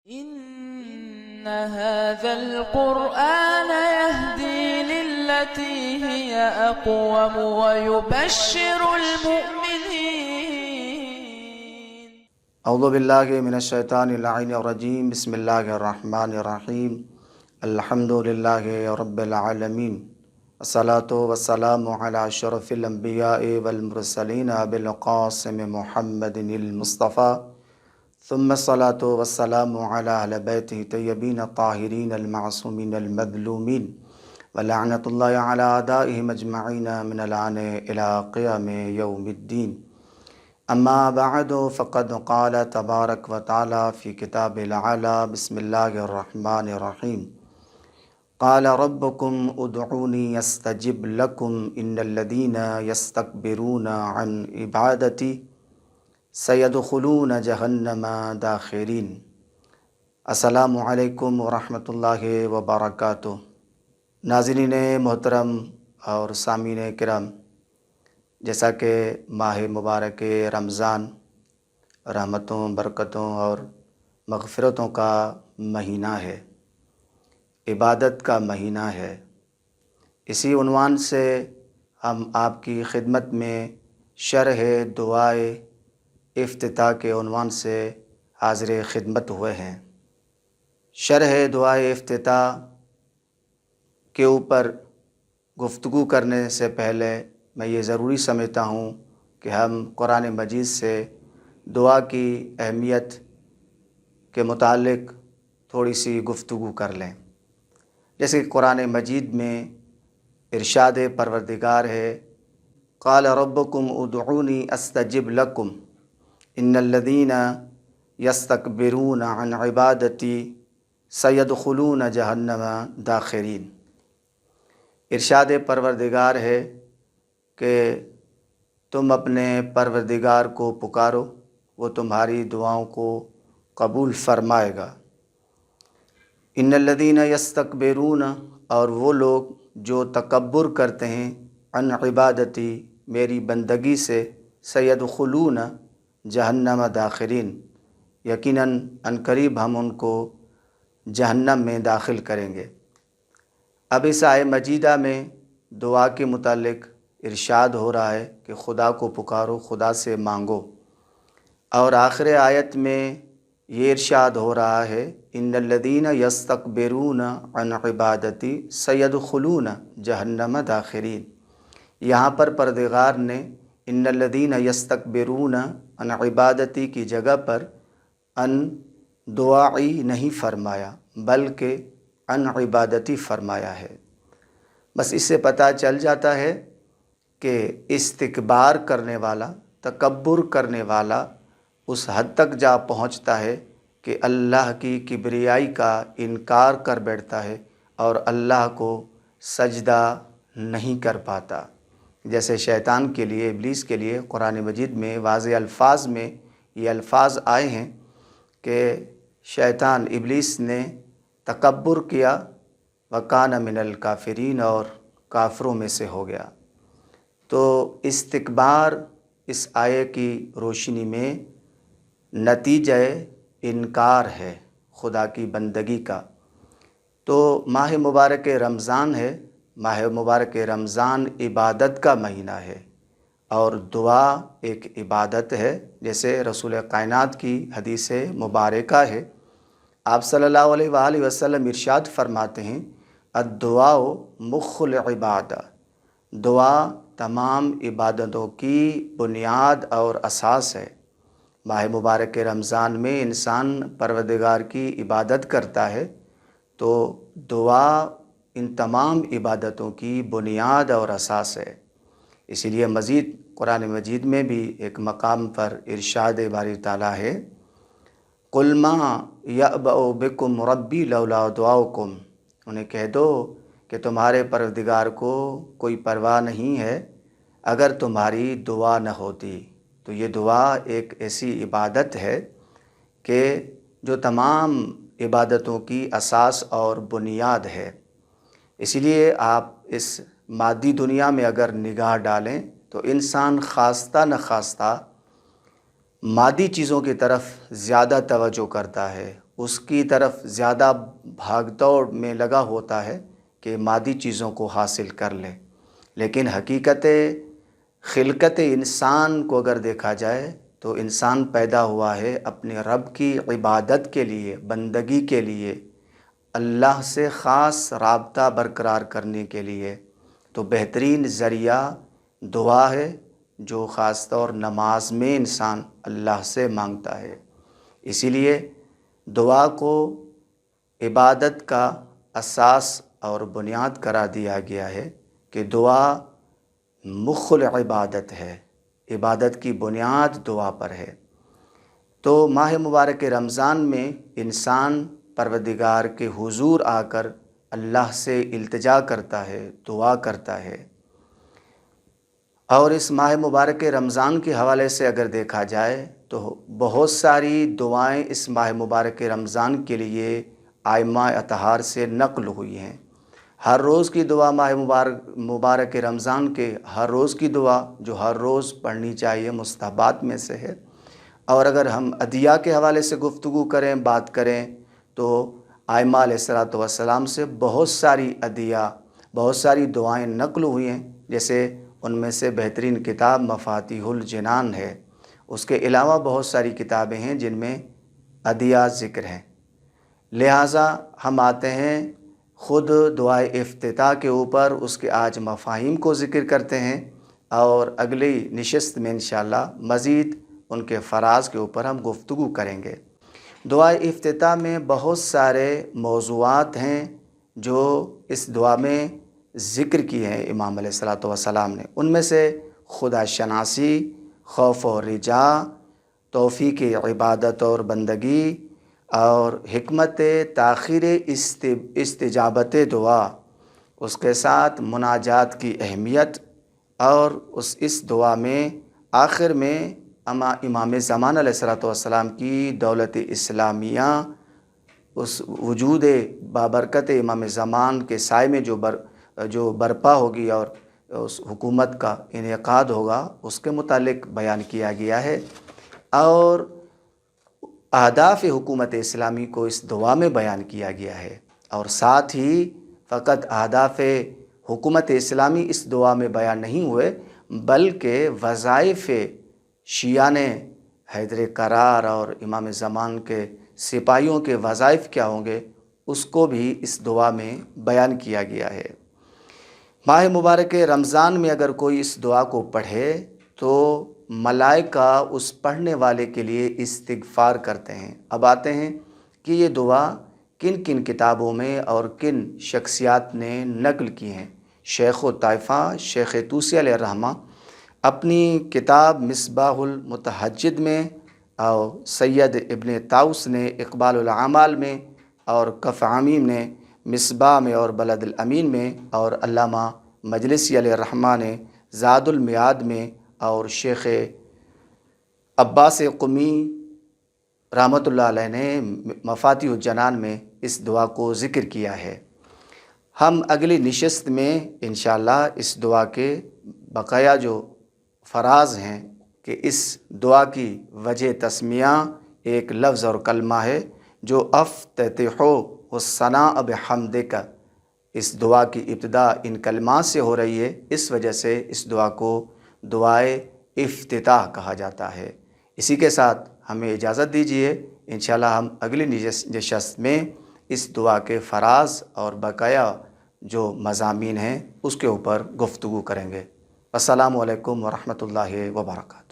إن هذا القرآن يهدي للتي هي أقوم ويبشر المؤمنين. اعوذ باللہ من الشیطان اللعین الرجیم. بسم اللہ الرحمن الرحیم. الحمد للہ رب العالمین. الصلاۃ والسلام علی اشرف الانبیاء والمرسلین ابی القاسم محمد المصطفیٰ، ثم الصلاۃ والسلام علی اہل بیتہ طیبین الطاہرین المعصومین المظلومین ولعنۃ اللہ علی اعدائہم اجمعین من الآن الی قیام یوم الدین. اما بعد فقد قال تبارک و تعالی فی کتاب العلی. بسم اللہ الرحمن الرحیم. قال ربکم ادعونی استجب لکم ان الذین یستکبرون عن عبادتی سیدخلون جہنم داخرین. السلام علیکم ورحمۃ اللہ وبرکاتہ. ناظرین محترم اور سامعین کرام، جیسا کہ ماہ مبارک رمضان رحمتوں، برکتوں اور مغفرتوں کا مہینہ ہے، عبادت کا مہینہ ہے، اسی عنوان سے ہم آپ کی خدمت میں شرح دعائے افتتاح کے عنوان سے حاضر خدمت ہوئے ہیں. شرح دعائے افتتاح کے اوپر گفتگو کرنے سے پہلے میں یہ ضروری سمجھتا ہوں کہ ہم قرآن مجید سے دعا کی اہمیت کے متعلق تھوڑی سی گفتگو کر لیں. جیسے کہ قرآن مجید میں ارشاد پروردگار ہے، قال ربکم ادعونی استجب لکم ان الذین یستکبرون عن عبادتی سیدخلون جہنم داخرین. ارشاد پروردگار ہے کہ تم اپنے پروردگار کو پکارو، وہ تمہاری دعاؤں کو قبول فرمائے گا. ان الذین یستکبرون، اور وہ لوگ جو تکبر کرتے ہیں، عن عبادتی، میری بندگی سے، سیدخلون جہنم داخرین، یقیناً عنقریب ہم ان کو جہنم میں داخل کریں گے. اب اس آیہ مجیدہ میں دعا کے متعلق ارشاد ہو رہا ہے کہ خدا کو پکارو، خدا سے مانگو، اور آخر آیت میں یہ ارشاد ہو رہا ہے، ان الذین یستکبرون عن عبادتی سیدخلون جہنم داخرین. یہاں پر پروردگار نے ان الذین یستکبرون عن عبادتی کی جگہ پر ان دعائی نہیں فرمایا بلکہ عن عبادتی فرمایا ہے. بس اس سے پتہ چل جاتا ہے کہ استکبار کرنے والا، تکبر کرنے والا اس حد تک جا پہنچتا ہے کہ اللہ کی کبریائی کا انکار کر بیٹھتا ہے اور اللہ کو سجدہ نہیں کر پاتا. جیسے شیطان کے لیے، ابلیس کے لیے قرآن مجید میں واضح الفاظ میں یہ الفاظ آئے ہیں کہ شیطان ابلیس نے تکبر کیا، وکان من الکافرین، اور کافروں میں سے ہو گیا. تو استکبار اس آیے کی روشنی میں نتیجہ انکار ہے خدا کی بندگی کا. تو ماہ مبارک رمضان ہے، ماہ مبارک رمضان عبادت کا مہینہ ہے، اور دعا ایک عبادت ہے. جیسے رسول کائنات کی حدیث مبارکہ ہے، آپ صلی اللہ علیہ وآلہ وسلم ارشاد فرماتے ہیں، الدعاء مخ العبادہ، دعا تمام عبادتوں کی بنیاد اور اساس ہے. ماہ مبارک رمضان میں انسان پروردگار کی عبادت کرتا ہے، تو دعا ان تمام عبادتوں کی بنیاد اور اساس ہے. اسی لیے مزید قرآن مجید میں بھی ایک مقام پر ارشاد باری تعالیٰ ہے، قل ما یأبأ بکم ربی لولا دعاؤکم، انہیں کہہ دو کہ تمہارے پروردگار کو کوئی پرواہ نہیں ہے اگر تمہاری دعا نہ ہوتی. تو یہ دعا ایک ایسی عبادت ہے کہ جو تمام عبادتوں کی اساس اور بنیاد ہے. اسی لیے آپ اس مادی دنیا میں اگر نگاہ ڈالیں تو انسان خواستہ نخواستہ مادی چیزوں کی طرف زیادہ توجہ کرتا ہے، اس کی طرف زیادہ بھاگ دوڑ میں لگا ہوتا ہے کہ مادی چیزوں کو حاصل کر لے، لیکن حقیقت خلقت انسان کو اگر دیکھا جائے تو انسان پیدا ہوا ہے اپنے رب کی عبادت کے لیے، بندگی کے لیے، اللہ سے خاص رابطہ برقرار کرنے کے لیے۔ تو بہترین ذریعہ دعا ہے، جو خاص طور نماز میں انسان اللہ سے مانگتا ہے۔ اسی لیے دعا کو عبادت کا اساس اور بنیاد قرار دیا گیا ہے کہ دعا مخ العبادت ہے، عبادت کی بنیاد دعا پر ہے۔ تو ماہ مبارک رمضان میں انسان پروردگار کے حضور آ کر اللہ سے التجا کرتا ہے، دعا کرتا ہے۔ اور اس ماہ مبارک رمضان کے حوالے سے اگر دیکھا جائے تو بہت ساری دعائیں اس ماہ مبارک رمضان کے لیے ائمہ اطہار سے نقل ہوئی ہیں۔ ہر روز کی دعا ماہ مبارک رمضان کے ہر روز کی دعا جو ہر روز پڑھنی چاہیے مستحبات میں سے ہے۔ اور اگر ہم عدیہ کے حوالے سے گفتگو کریں، بات کریں، تو ائمہ علیہ السلام سے بہت ساری عدیہ، بہت ساری دعائیں نقل ہوئی ہیں، جیسے ان میں سے بہترین کتاب مفاتیح الجنان ہے۔ اس کے علاوہ بہت ساری کتابیں ہیں جن میں عدیہ ذکر ہیں۔ لہٰذا ہم آتے ہیں خود دعائے افتتاح کے اوپر، اس کے آج مفاہیم کو ذکر کرتے ہیں، اور اگلی نشست میں انشاءاللہ مزید ان کے فراز کے اوپر ہم گفتگو کریں گے۔ دعائے افتتاح میں بہت سارے موضوعات ہیں جو اس دعا میں ذکر کی ہیں امام علیہ السلام نے۔ ان میں سے خدا شناسی، خوف و رجا، توفیق عبادت اور بندگی، اور حکمت تاخیر استجابت دعا، اس کے ساتھ مناجات کی اہمیت، اور اس دعا میں آخر میں امام زمان علیہ السلام کی دولت اسلامیہ، اس وجود بابرکت امام زمان کے سائے میں جو برپا ہوگی اور اس حکومت کا انعقاد ہوگا، اس کے متعلق بیان کیا گیا ہے۔ اور اہداف حکومت اسلامی کو اس دعا میں بیان کیا گیا ہے، اور ساتھ ہی فقط اہداف حکومت اسلامی اس دعا میں بیان نہیں ہوئے، بلکہ وظائف شیعان حیدر کرار اور امام زمان کے سپاہیوں کے وظائف کیا ہوں گے، اس کو بھی اس دعا میں بیان کیا گیا ہے۔ ماہ مبارک رمضان میں اگر کوئی اس دعا کو پڑھے تو ملائکہ اس پڑھنے والے کے لیے استغفار کرتے ہیں۔ اب آتے ہیں کہ یہ دعا کن کن کتابوں میں اور کن شخصیات نے نقل کی ہیں۔ شیخ و طائفہ شیخ طوسی علیہ الرحمہ اپنی کتاب مصباح المتحجد میں، اور سید ابن طاؤس نے اقبال الاعمال میں، اور کف عمیم نے مصباح میں اور بلد الامین میں، اور علامہ مجلسی علیہ الرحمہ نے زاد المیعاد میں، اور شیخ عباس قمی رحمۃ اللہ علیہ نے مفاتیح الجنان میں اس دعا کو ذکر کیا ہے۔ ہم اگلی نشست میں انشاءاللہ اس دعا کے بقایا جو فراز ہیں کہ اس دعا کی وجہ تسمیہ ایک لفظ اور کلمہ ہے جو افتتح الثناء بحمدک، اس دعا کی ابتدا ان کلمات سے ہو رہی ہے، اس وجہ سے اس دعا کو دعائے افتتاح کہا جاتا ہے۔ اسی کے ساتھ ہمیں اجازت دیجیے، انشاءاللہ ہم اگلی نشست میں اس دعا کے فراز اور بقایا جو مضامین ہیں اس کے اوپر گفتگو کریں گے۔ السلام علیکم ورحمۃ اللہ وبرکاتہ۔